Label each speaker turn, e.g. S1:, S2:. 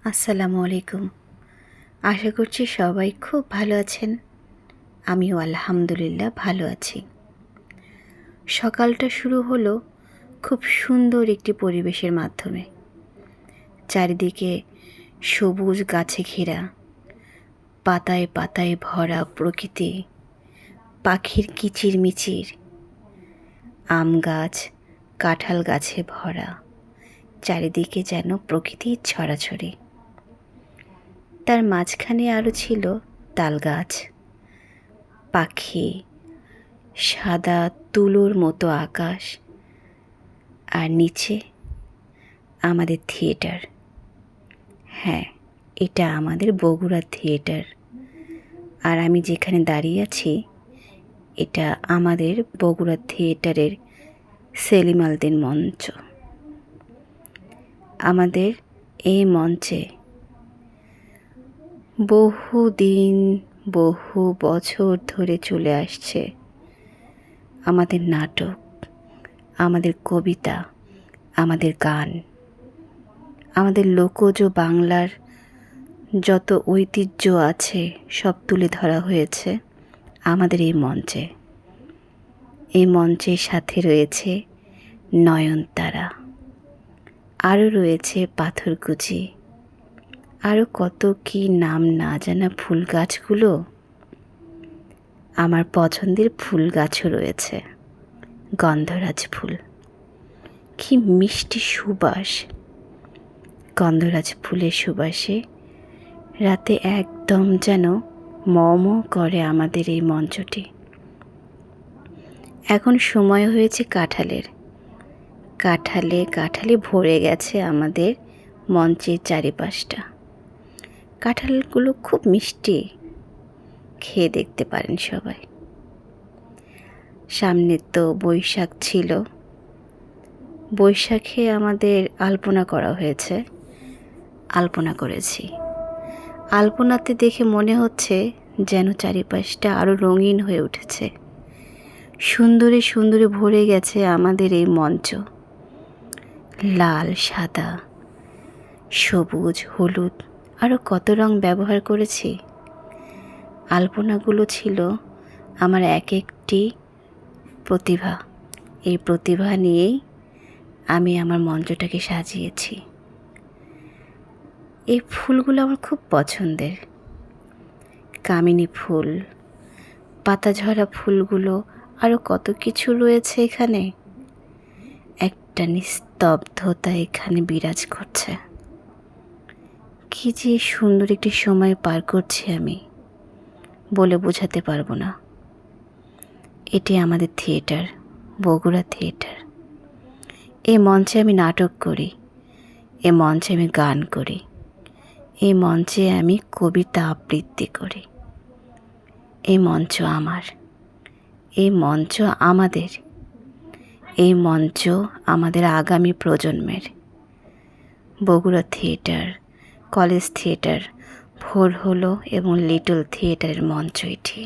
S1: আসসালামু আলাইকুম। আশা করছি সবাই খুব ভালো আছেন। আমিও আলহামদুলিল্লাহ ভালো আছি। সকালটা শুরু হলো খুব সুন্দর একটি পরিবেশের মাধ্যমে। চারিদিকে সবুজ গাছে ঘেরা, পাতায় পাতায় ভরা প্রকৃতি, পাখির কিচিরমিচির, আম গাছ, কাঁঠাল গাছে ভরা, চারিদিকে যেন প্রকৃতির ছড়াছড়ি। তার মাঝখানে আরও ছিল তাল গাছ, পাখি, সাদা তুলোর মতো আকাশ, আর নিচে আমাদের থিয়েটার। হ্যাঁ, এটা আমাদের বগুড়া থিয়েটার। আর আমি যেখানে দাঁড়িয়ে আছি এটা আমাদের বগুড়া থিয়েটারের সেলিম আলদিন মঞ্চ। আমাদের এই মঞ্চে বহুদিন বহু বছর ধরে চলে আসছে আমাদের নাটক, আমাদের কবিতা, আমাদের গান, আমাদের লোকজ বাংলার যত ঐতিহ্য আছে সব তুলে ধরা হয়েছে আমাদের এই মঞ্চে। এই মঞ্চের সাথে রয়েছে নয়নতারা, আরও রয়েছে পাথরকুচি, আরও কত কি নাম না জানা ফুল গাছগুলো। আমার পছন্দের ফুল গাছও রয়েছে, গন্ধরাজ ফুল। কি মিষ্টি সুবাস! গন্ধরাজ ফুলের সুবাসে রাতে একদম যেন মম করে আমাদের এই মঞ্চটি। এখন সময় হয়েছে কাঁঠালের। কাঁঠালে ভরে গেছে আমাদের মঞ্চের চারিপাশটা। কাঁঠালগুলো খুব মিষ্টি, খেয়ে দেখতে পারেন সবাই। সামনে তো বৈশাখ ছিল, বৈশাখে আমাদের আলপনা করা হয়েছে, আলপনা করেছি। আলপনাতে দেখে মনে হচ্ছে যেন চারিপাশটা আরও রঙিন হয়ে উঠেছে। সুন্দরে সুন্দরে ভরে গেছে আমাদের এই মঞ্চ। লাল, সাদা, সবুজ, হলুদ, আরও কত রং ব্যবহার করেছি। আলপনাগুলো ছিল আমার এক একটি প্রতিভা। এই প্রতিভা নিয়েই আমি আমার মঞ্চটাকে সাজিয়েছি। এই ফুলগুলো আমার খুব পছন্দের। কামিনী ফুল, পাতাঝরা ফুলগুলো, আরও কত কিছু রয়েছে এখানে। একটা নিস্তব্ধতা এখানে বিরাজ করছে। কি যে সুন্দর একটি সময় পার করছি আমি, বলে বোঝাতে পারবো না। এটি আমাদের থিয়েটার, বগুড়া থিয়েটার। এই মঞ্চে আমি নাটক করি, এই মঞ্চে আমি গান করি, এই মঞ্চে আমি কবিতা আবৃত্তি করি। এই মঞ্চ আমার, এই মঞ্চ আমাদের, এই মঞ্চ আমাদের আগামী প্রজন্মের। বগুড়া থিয়েটার, কলেজ থিয়েটার, ভোর হলো এবং লিটল থিয়েটারের মঞ্চ এটি।